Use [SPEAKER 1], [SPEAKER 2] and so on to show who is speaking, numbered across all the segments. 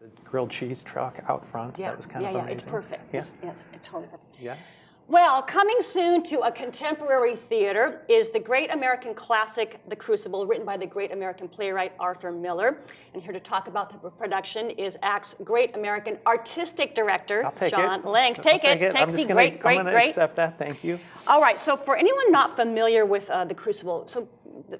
[SPEAKER 1] The grilled cheese truck out front, that was kind of amazing.
[SPEAKER 2] Yeah, it's perfect.
[SPEAKER 1] Yeah.
[SPEAKER 2] It's totally perfect.
[SPEAKER 1] Yeah.
[SPEAKER 2] Well, coming soon to a contemporary theater is the great American classic, The Crucible, written by the great American playwright Arthur Miller. And here to talk about the production is ACT's great American artistic director, John Lange. Take it.
[SPEAKER 1] I'm just
[SPEAKER 2] Great.
[SPEAKER 1] going to accept that. Thank you.
[SPEAKER 2] All right, so for anyone not familiar with The Crucible, so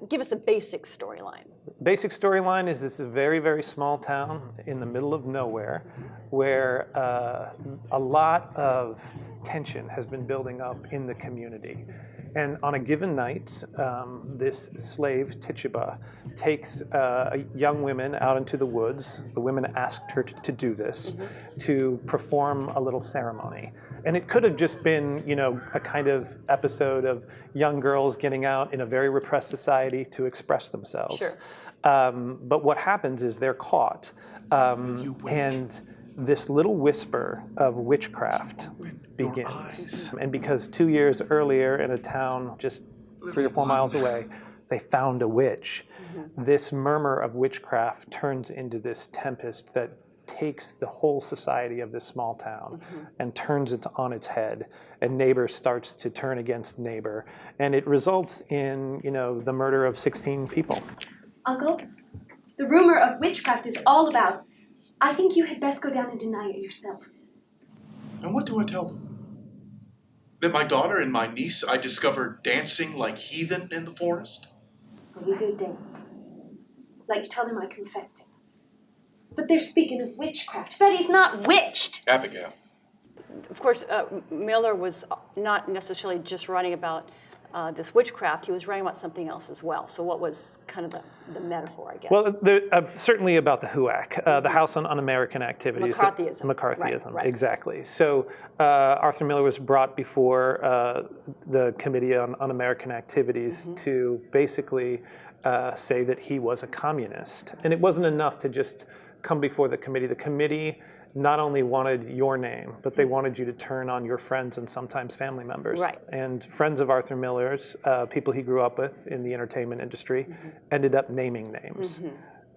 [SPEAKER 2] give us the basic storyline.
[SPEAKER 1] Basic storyline is this is a very, very small town in the middle of nowhere where a lot of tension has been building up in the community. And on a given night, this slave, Tituba, takes young women out into the woods. The women asked her to do this, to perform a little ceremony. And it could have just been, you know, a kind of episode of young girls getting out in a very repressed society to express themselves.
[SPEAKER 2] Sure.
[SPEAKER 1] But what happens is they're caught. And this little whisper of witchcraft begins. And because 2 years earlier in a town just 3 or 4 miles away, they found a witch, this murmur of witchcraft turns into this tempest that takes the whole society of this small town and turns it on its head, and neighbor starts to turn against neighbor, and it results in, you know, the murder of 16 people.
[SPEAKER 3] Uncle, the rumor of witchcraft is all about. I think you had best go down and deny it yourself.
[SPEAKER 4] And what do I tell them? That my daughter and my niece I discovered dancing like heathen in the forest?
[SPEAKER 3] We do dance. Like you tell them I confessed it. But they're speaking of witchcraft. Betty's not witched!
[SPEAKER 4] Abigail.
[SPEAKER 2] Of course, Miller was not necessarily just writing about this witchcraft, he was writing about something else as well. So what was kind of the metaphor, I guess?
[SPEAKER 1] Well, certainly about the HUAC, the House on Un-American Activities.
[SPEAKER 2] McCarthyism.
[SPEAKER 1] McCarthyism,
[SPEAKER 2] right.
[SPEAKER 1] Exactly. So Arthur Miller was brought before the Committee on Un-American Activities to basically say that he was a communist. And it wasn't enough to just come before the committee. The committee not only wanted your name, but they wanted you to turn on your friends and sometimes family members.
[SPEAKER 2] Right.
[SPEAKER 1] And friends of Arthur Miller's, people he grew up with in the entertainment industry, ended up naming names.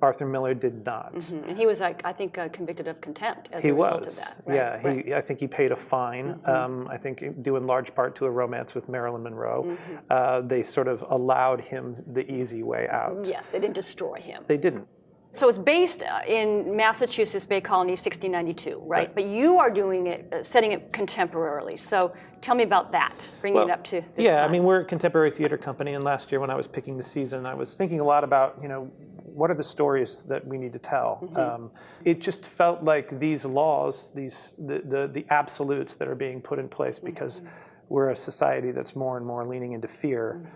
[SPEAKER 1] Arthur Miller did not.
[SPEAKER 2] And he was, I think, convicted of contempt as a result of that. Right?
[SPEAKER 1] Yeah, I think he paid a fine, I think due in large part to a romance with Marilyn Monroe. They sort of allowed him the easy way out.
[SPEAKER 2] Yes, they didn't destroy him.
[SPEAKER 1] They didn't.
[SPEAKER 2] So it's based in Massachusetts Bay Colony, 1692, right? But you are doing it, setting it contemporarily. So tell me about that, bringing it up to this time.
[SPEAKER 1] I mean, we're a contemporary theater company, and last year when I was picking the season, I was thinking a lot about, you know, what are the stories that we need to tell? It just felt like these laws, the absolutes that are being put in place because we're a society that's more and more leaning into fear,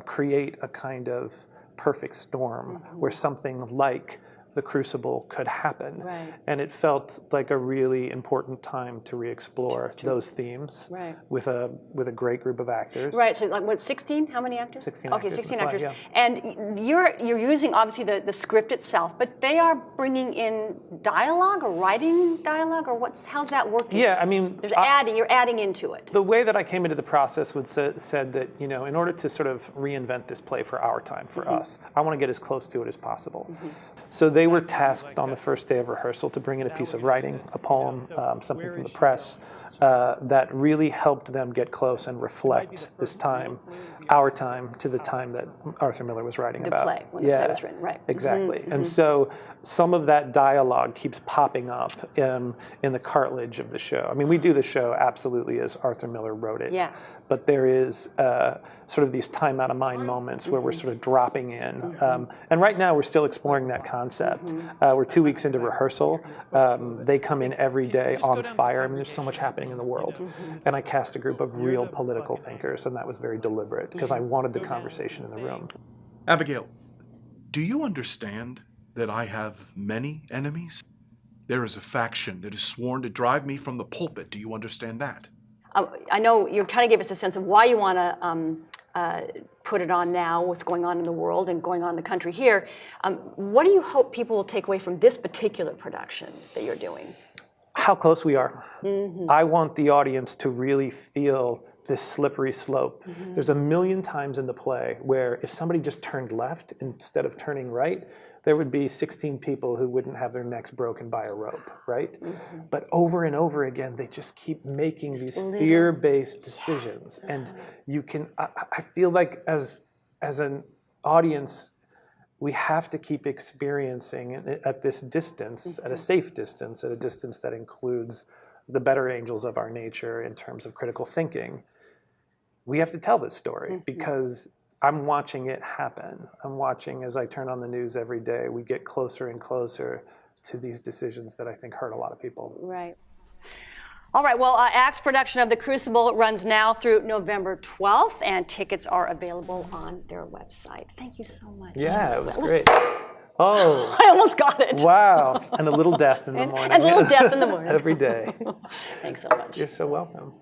[SPEAKER 1] create a kind of perfect storm where something like the Crucible could happen.
[SPEAKER 2] Right.
[SPEAKER 1] And it felt like a really important time to re-explore those themes with a great group of actors.
[SPEAKER 2] Right, so like what, 16? How many actors?
[SPEAKER 1] 16
[SPEAKER 2] okay,
[SPEAKER 1] actors.
[SPEAKER 2] 16
[SPEAKER 1] in the
[SPEAKER 2] actors.
[SPEAKER 1] play, yeah.
[SPEAKER 2] And you're using obviously the script itself, but they are bringing in dialogue or writing dialogue, or how's that working?
[SPEAKER 1] Yeah, I mean,
[SPEAKER 2] you're adding into it.
[SPEAKER 1] The way that I came into the process said that, you know, in order to sort of reinvent this play for our time, for us, I want to get as close to it as possible. So they were tasked on the first day of rehearsal to bring in a piece of writing, a poem, something from the press, that really helped them get close and reflect this time, our time, to the time that Arthur Miller was writing about.
[SPEAKER 2] The play, when the play was written, right.
[SPEAKER 1] Exactly. And so some of that dialogue keeps popping up in the cartilage of the show. I mean, we do the show absolutely as Arthur Miller wrote it.
[SPEAKER 2] Yeah.
[SPEAKER 1] But there is sort of these time out of mind moments where we're sort of dropping in. And right now we're still exploring that concept. We're 2 weeks into rehearsal. They come in every day on fire. I mean, there's so much happening in the world. And I cast a group of real political thinkers, and that was very deliberate because I wanted the conversation in the room.
[SPEAKER 4] Abigail, do you understand that I have many enemies? There is a faction that is sworn to drive me from the pulpit. Do you understand that?
[SPEAKER 2] I know you kind of gave us a sense of why you want to put it on now, what's going on in the world and going on in the country here. What do you hope people will take away from this particular production that you're doing?
[SPEAKER 1] How close we are. I want the audience to really feel this slippery slope. There's a million times in the play where if somebody just turned left instead of turning right, there would be 16 people who wouldn't have their necks broken by a rope, right? But over and over again, they just keep making these fear-based decisions. And you can, I feel like as an audience, we have to keep experiencing it at this distance, at a safe distance, at a distance that includes the better angels of our nature in terms of critical thinking. We have to tell this story because I'm watching it happen. I'm watching as I turn on the news every day, we get closer and closer to these decisions that I think hurt a lot of people.
[SPEAKER 2] Right. All right, well, ACT's production of The Crucible runs now through November 12th, and tickets are available on their website. Thank you so much.
[SPEAKER 1] Yeah, it was great. Oh.
[SPEAKER 2] I almost got it.
[SPEAKER 1] Wow. And a little death in the morning.
[SPEAKER 2] And a little death in the morning.
[SPEAKER 1] Every day.
[SPEAKER 2] Thanks so much.
[SPEAKER 1] You're so welcome.